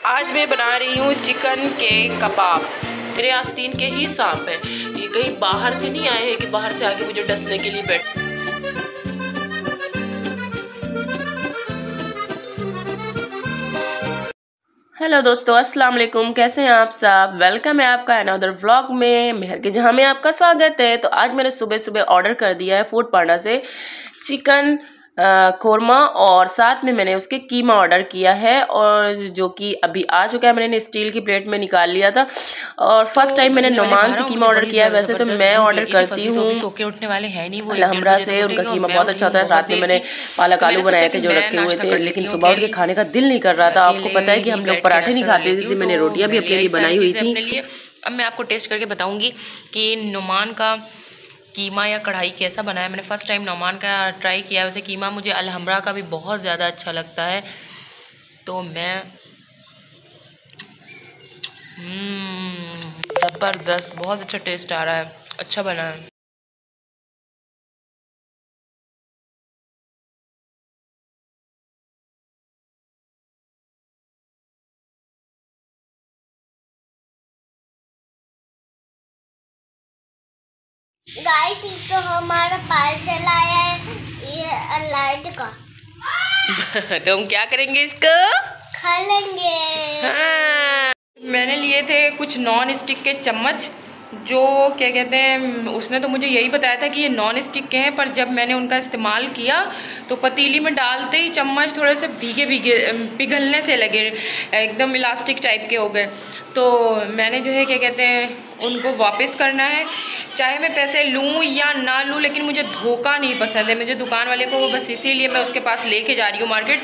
आज मैं बना रही हूँ चिकन के कबाब। मेरे आस्तीन के ही सांप है, ये कहीं बाहर से नहीं आए हैं कि बाहर से आके मुझे डसने के लिए बैठ। हेलो दोस्तों, अस्सलाम वालेकुम। कैसे हैं आप सब? वेलकम है आपका अनदर व्लॉग में। मेहर के जहां में आपका स्वागत है। तो आज मैंने सुबह सुबह ऑर्डर कर दिया है फूड पांडा से चिकन कोरमा, और साथ में मैंने उसके कीमा ऑर्डर किया है, और जो कि अभी आ चुका है। मैंने स्टील की प्लेट में निकाल लिया था, और फर्स्ट टाइम मैंने नोमान से कीमा ऑर्डर किया है। वैसे तो मैं ऑर्डर करती हूँ सोके उठने वाले हैं नहीं, वो अलहमरा से। उनका कीमा बहुत अच्छा होता है। रात में मैंने पालक आलू बनाए थे जो रखे हुए थे, लेकिन सुबह उठ के खाने का दिल नहीं कर रहा था। आपको पता है कि हम लोग पराठे नहीं खाते, इसलिए मैंने रोटियां भी अपने लिए बनाई हुई थी। अब मैं आपको टेस्ट करके बताऊंगी कि नोमान का कीमा या कढ़ाई कैसा बना है। मैंने फर्स्ट टाइम नोमान का ट्राई किया है। वैसे कीमा मुझे अलहमरा का भी बहुत ज़्यादा अच्छा लगता है, तो मैं ज़बरदस्त, बहुत अच्छा टेस्ट आ रहा है, अच्छा बना है। गाइस, तो हमारा पार्सल आया है, ये अलाइड का। तो हम क्या करेंगे, इसको खा लेंगे। हाँ। मैंने लिए थे कुछ नॉन स्टिक के चम्मच, जो क्या कहते हैं, उसने तो मुझे यही बताया था कि ये नॉन स्टिक के हैं, पर जब मैंने उनका इस्तेमाल किया तो पतीली में डालते ही चम्मच थोड़े से भीगे भीगे पिघलने से लगे, एकदम इलास्टिक टाइप के हो गए। तो मैंने जो है क्या कहते हैं उनको वापस करना है, चाहे मैं पैसे लूँ या ना लूँ, लेकिन मुझे धोखा नहीं पसंद है। मुझे दुकान वाले को बस इसीलिए मैं उसके पास लेके जा रही हूँ मार्केट,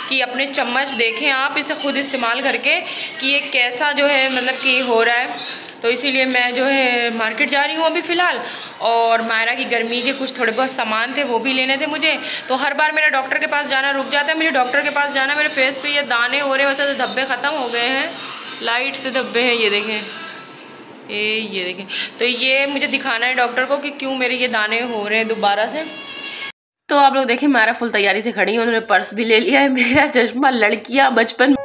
कि अपने चम्मच देखें आप इसे खुद इस्तेमाल करके कि ये कैसा जो है मतलब कि हो रहा है। तो इसीलिए मैं जो है मार्केट जा रही हूँ अभी फ़िलहाल। और मायरा की गर्मी के कुछ थोड़े बहुत सामान थे, वो भी लेने थे मुझे। तो हर बार मेरा डॉक्टर के पास जाना रुक जाता है। मुझे डॉक्टर के पास जाना, मेरे फेस पे ये दाने हो रहे हैं, वैसे तो धब्बे ख़त्म हो गए हैं, लाइट से धब्बे हैं, ये देखें, ये देखें। तो ये मुझे दिखाना है डॉक्टर को कि क्यों मेरे ये दाने हो रहे हैं दोबारा से। तो आप लोग देखें, मायरा फुल तैयारी से खड़ी है, उन्होंने पर्स भी ले लिया है। मेरा चश्मा लड़कियाँ बचपन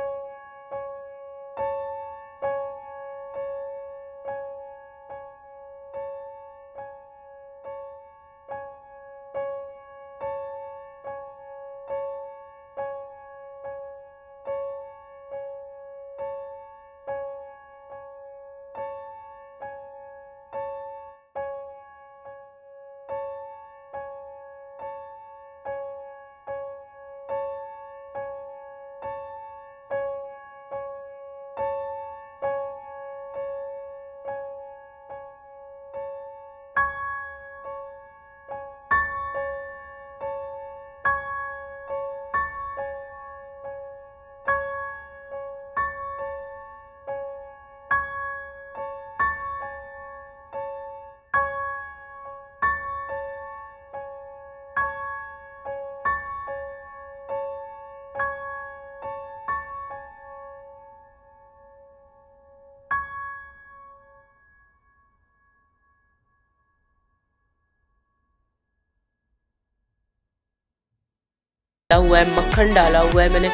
हुआ है, मक्खन डाला हुआ है मैंने,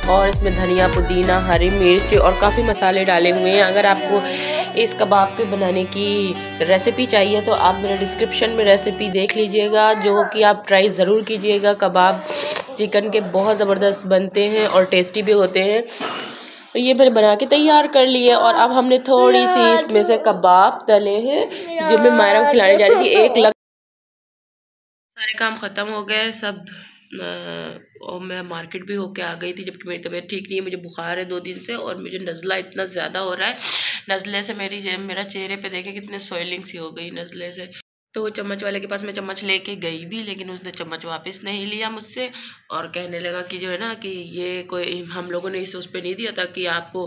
और इसमें धनिया, पुदीना, हरी मिर्च और काफ़ी मसाले डाले हुए हैं। अगर आपको इस कबाब के बनाने की रेसिपी चाहिए तो आप मेरे डिस्क्रिप्शन में रेसिपी देख लीजिएगा, जो कि आप ट्राई ज़रूर कीजिएगा। कबाब चिकन के बहुत ज़बरदस्त बनते हैं और टेस्टी भी होते हैं। तो ये मैंने बना के तैयार कर लिए, और अब हमने थोड़ी सी इसमें से कबाब तले हैं जो मैं मायरा को खिलाने जा रही थी। एक लग सारे काम ख़त्म हो गए सब, और मैं मार्केट भी होके आ गई थी, जबकि मेरी तबीयत ठीक नहीं है। मुझे बुखार है 2 दिन से, और मुझे नज़ला इतना ज़्यादा हो रहा है। नज़ले से मेरा चेहरे पे देखे कितने सॉइलिंग सी हो गई नज़ले से। तो वो चम्मच वाले के पास मैं चम्मच लेके गई भी, लेकिन उसने चम्मच वापस नहीं लिया मुझसे, और कहने लगा कि जो है ना कि ये कोई हम लोगों ने इस उस पर नहीं दिया था कि आपको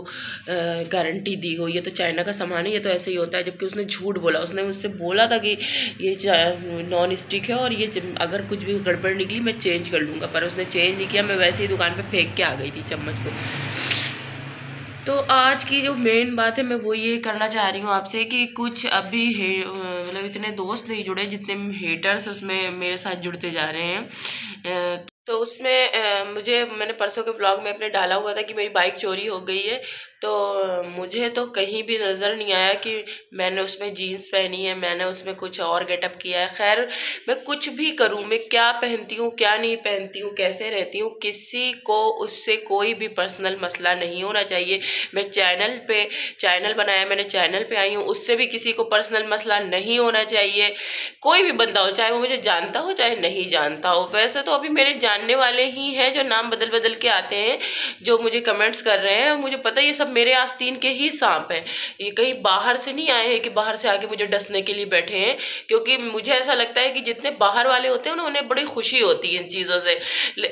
गारंटी दी हो, ये तो चाइना का सामान है, ये तो ऐसे ही होता है। जबकि उसने झूठ बोला। उसने मुझसे बोला था कि ये नॉन स्टिक है, और ये अगर कुछ भी गड़बड़ निकली मैं चेंज कर लूँगा, पर उसने चेंज नहीं किया। मैं वैसे ही दुकान पर फेंक के आ गई थी चम्मच को। तो आज की जो मेन बात है, मैं वो ये करना चाह रही हूँ आपसे कि कुछ अभी मतलब इतने दोस्त नहीं जुड़े जितने हेटर्स उसमें मेरे साथ जुड़ते जा रहे हैं। तो उसमें मैंने परसों के ब्लॉग में अपने डाला हुआ था कि मेरी बाइक चोरी हो गई है। तो मुझे तो कहीं भी नज़र नहीं आया कि मैंने उसमें जीन्स पहनी है, मैंने उसमें कुछ और गेटअप किया है। खैर, मैं कुछ भी करूं, मैं क्या पहनती हूं क्या नहीं पहनती हूं, कैसे रहती हूं, किसी को उससे कोई भी पर्सनल मसला नहीं होना चाहिए। मैं चैनल बनाया, मैंने चैनल पे आई हूँ, उससे भी किसी को पर्सनल मसला नहीं होना चाहिए। कोई भी बंदा हो, चाहे वो मुझे जानता हो चाहे नहीं जानता हो। वैसे तो अभी मेरे जानने वाले ही हैं जो नाम बदल बदल के आते हैं, जो मुझे कमेंट्स कर रहे हैं। मुझे पता है ये सब मेरे आस्तीन के ही सांप हैं, ये कहीं बाहर से नहीं आए हैं कि बाहर से आके मुझे डसने के लिए बैठे हैं। क्योंकि मुझे ऐसा लगता है कि जितने बाहर वाले होते हैं ना, उन्हें बड़ी खुशी होती है इन चीज़ों से।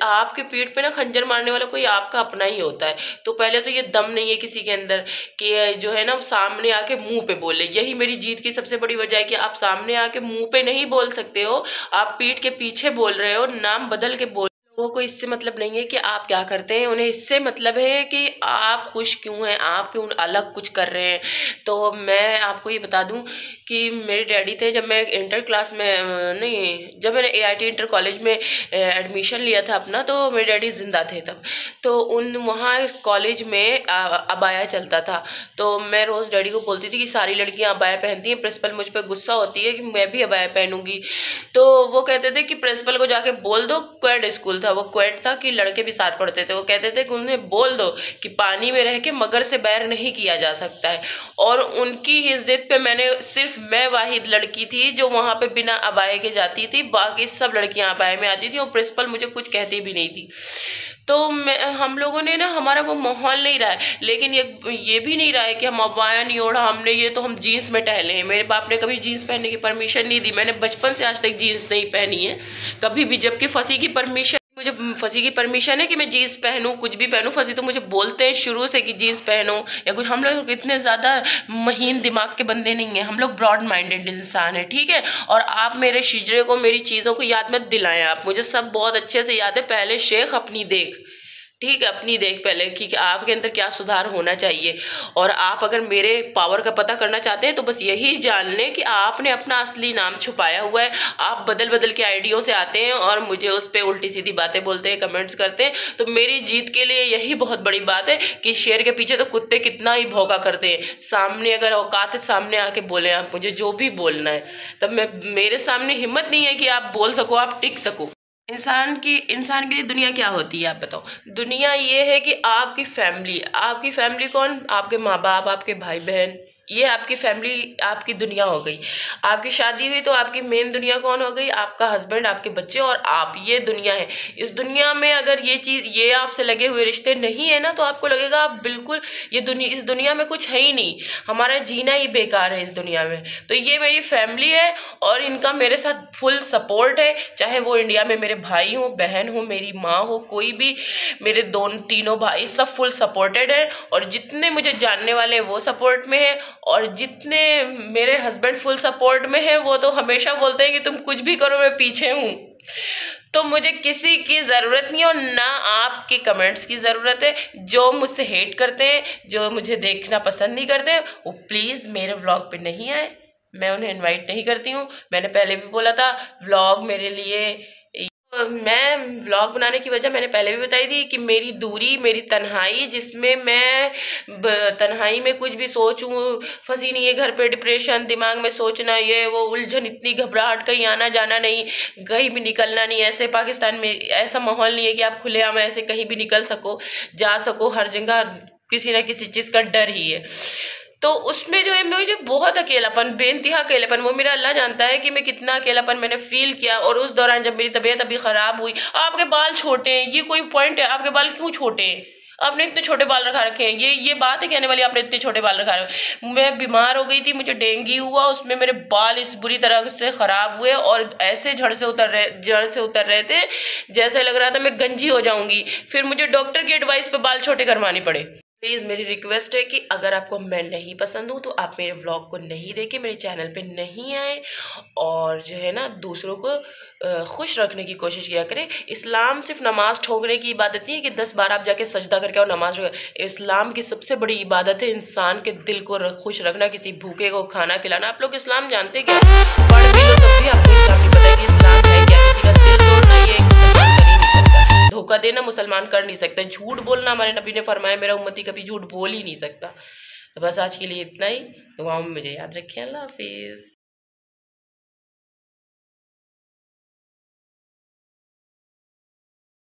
आपके पीठ पे ना खंजर मारने वाला कोई आपका अपना ही होता है। तो पहले तो ये दम नहीं है किसी के अंदर कि जो है ना सामने आके मुंह पे बोले। यही मेरी जीत की सबसे बड़ी वजह है कि आप सामने आके मुंह पे नहीं बोल सकते हो, आप पीठ के पीछे बोल रहे हो, नाम बदल के बोल। लोगों को इससे मतलब नहीं है कि आप क्या करते हैं, उन्हें इससे मतलब है कि आप खुश क्यों हैं, आप क्यों अलग कुछ कर रहे हैं। तो मैं आपको ये बता दूं कि मेरे डैडी थे, जब मैं इंटर क्लास में जब मैंने AIT इंटर कॉलेज में एडमिशन लिया था अपना, तो मेरे डैडी जिंदा थे तब। तो वहाँ कॉलेज में अबाया चलता था। तो मैं रोज़ डैडी को बोलती थी कि सारी लड़कियाँ अबाया पहनती हैं, प्रिंसिपल मुझ पर गुस्सा होती है कि मैं भी अबाया पहनूंगी। तो वो कहते थे कि प्रिंसिपल को जाके बोल दो, क्वेड स्कूल था वो, क्वेड था कि लड़के भी साथ पढ़ते थे। वो कहते थे कि उन्हें बोल दो कि पानी में रह के मगर से बैर नहीं किया जा सकता है। और उनकी ही जिद पे सिर्फ मैं वाहिद लड़की थी जो वहाँ पे बिना अबाए के जाती थी, बाकी सब लड़कियाँ अबाए में आती थी और प्रिंसिपल मुझे कुछ कहती भी नहीं थी। तो हम लोगों ने ना, हमारा वो माहौल नहीं रहा है। लेकिन ये भी नहीं रहा है कि हम अबाया नहीं ओढ़ा हमने, ये तो हम जीन्स में टहले हैं। मेरे बाप ने कभी जीन्स पहनने की परमिशन नहीं दी, मैंने बचपन से आज तक जीन्स नहीं पहनी है कभी भी। जबकि फंसी की परमिशन, मुझे फंसी की परमिशन है कि मैं जीन्स पहनूं, कुछ भी पहनूं। फंसी तो मुझे बोलते हैं शुरू से कि जीन्स पहनो या कुछ। हम लोग इतने ज़्यादा महीन दिमाग के बंदे नहीं हैं, हम लोग ब्रॉड माइंडेड इंसान है, ठीक है। और आप मेरे शिजरे को, मेरी चीज़ों को याद मत दिलाएं। आप मुझे सब बहुत अच्छे से याद है। पहले शेख अपनी देख, ठीक है, अपनी देख पहले कि आपके अंदर क्या सुधार होना चाहिए। और आप अगर मेरे पावर का पता करना चाहते हैं तो बस यही जान लें कि आपने अपना असली नाम छुपाया हुआ है। आप बदल बदल के आइडियों से आते हैं और मुझे उस पर उल्टी सीधी बातें बोलते हैं, कमेंट्स करते हैं। तो मेरी जीत के लिए यही बहुत बड़ी बात है कि शेर के पीछे तो कुत्ते कितना ही भौंका करते हैं। सामने अगर औकात है, सामने आके बोले आप मुझे जो भी बोलना है, तब मेरे सामने हिम्मत नहीं है कि आप बोल सको, आप टिक सको। इंसान के लिए दुनिया क्या होती है आप बताओ। दुनिया ये है कि आपकी फैमिली कौन, आपके माँ बाप, आपके भाई बहन, ये आपकी फैमिली, आपकी दुनिया हो गई। आपकी शादी हुई तो आपकी मेन दुनिया कौन हो गई, आपका हस्बैंड, आपके बच्चे और आप, ये दुनिया है। इस दुनिया में अगर ये आपसे लगे हुए रिश्ते नहीं है ना, तो आपको लगेगा आप बिल्कुल इस दुनिया में कुछ है ही नहीं, हमारा जीना ही बेकार है इस दुनिया में। तो ये मेरी फैमिली है और इनका मेरे साथ फुल सपोर्ट है। चाहे वो इंडिया में मेरे भाई हो, बहन हो, मेरी माँ हो, कोई भी, मेरे तीनों भाई सब फुल सपोर्टेड है। और जितने मुझे जानने वाले वो सपोर्ट में है, और जितने मेरे हस्बैंड फुल सपोर्ट में है, वो तो हमेशा बोलते हैं कि तुम कुछ भी करो मैं पीछे हूँ। तो मुझे किसी की ज़रूरत नहीं है और ना आपके कमेंट्स की ज़रूरत है। जो मुझसे हेट करते हैं, जो मुझे देखना पसंद नहीं करते, वो प्लीज़ मेरे व्लॉग पे नहीं आए। मैं उन्हें इनवाइट नहीं करती हूँ। मैंने पहले भी बोला था, व्लॉग मेरे लिए, मैं व्लॉग बनाने की वजह मैंने पहले भी बताई थी कि मेरी दूरी, मेरी तन्हाई, जिसमें मैं तन्हाई में कुछ भी सोचूं, फंसी नहीं है घर पे, डिप्रेशन, दिमाग में सोचना, ये वो उलझन, इतनी घबराहट, कहीं आना जाना नहीं, कहीं भी निकलना नहीं। ऐसे पाकिस्तान में ऐसा माहौल नहीं है कि आप खुलेआम ऐसे कहीं भी निकल सको, जा सको, हर जगह किसी न किसी चीज़ का डर ही है। तो उसमें जो है मुझे बहुत अकेलापन, बेइंतहा अकेलापन, वो मेरा अल्लाह जानता है कि मैं कितना अकेलापन मैंने फील किया। और उस दौरान जब मेरी तबीयत अभी ख़राब हुई, आपके बाल छोटे हैं, ये कोई पॉइंट है? आपके बाल क्यों छोटे हैं? आपने इतने छोटे बाल रखा रखे हैं, ये बात है कहने वाली, आपने इतने छोटे बाल रखा रखे। मैं बीमार हो गई थी, मुझे डेंगू हुआ, उसमें मेरे बाल इस बुरी तरह से ख़राब हुए और ऐसे जड़ से उतर रहे थे जैसे लग रहा था मैं गंजी हो जाऊंगी। फिर मुझे डॉक्टर की एडवाइस पे बाल छोटे करवाने पड़े। प्लीज़ मेरी रिक्वेस्ट है कि अगर आपको मैं नहीं पसंद हूँ तो आप मेरे व्लॉग को नहीं देखें, मेरे चैनल पे नहीं आए और जो है ना दूसरों को खुश रखने की कोशिश किया करें। इस्लाम सिर्फ नमाज ठोकने की इबादत नहीं है कि 10 बार आप जाके सजदा करके और नमाज। इस्लाम की सबसे बड़ी इबादत है इंसान के दिल को खुश रखना, किसी भूखे को खाना खिलाना। आप लोग इस्लाम जानते क्या? पढ़ भी लो तब भी आपको इस्लाम नहीं पता कि इस्लाम है क्या। किसी का दिल तोड़ना ये एक मुसलमान कर ही नहीं सकता। धोखा देना मुसलमान कर नहीं सकता, झूठ बोलना हमारे नबी ने फरमाया मेरा उम्मती कभी झूठ बोल ही नहीं सकता। तो बस आज के लिए इतना ही, दुआओं में मुझे याद रखें। अल्लाह हाफिज़।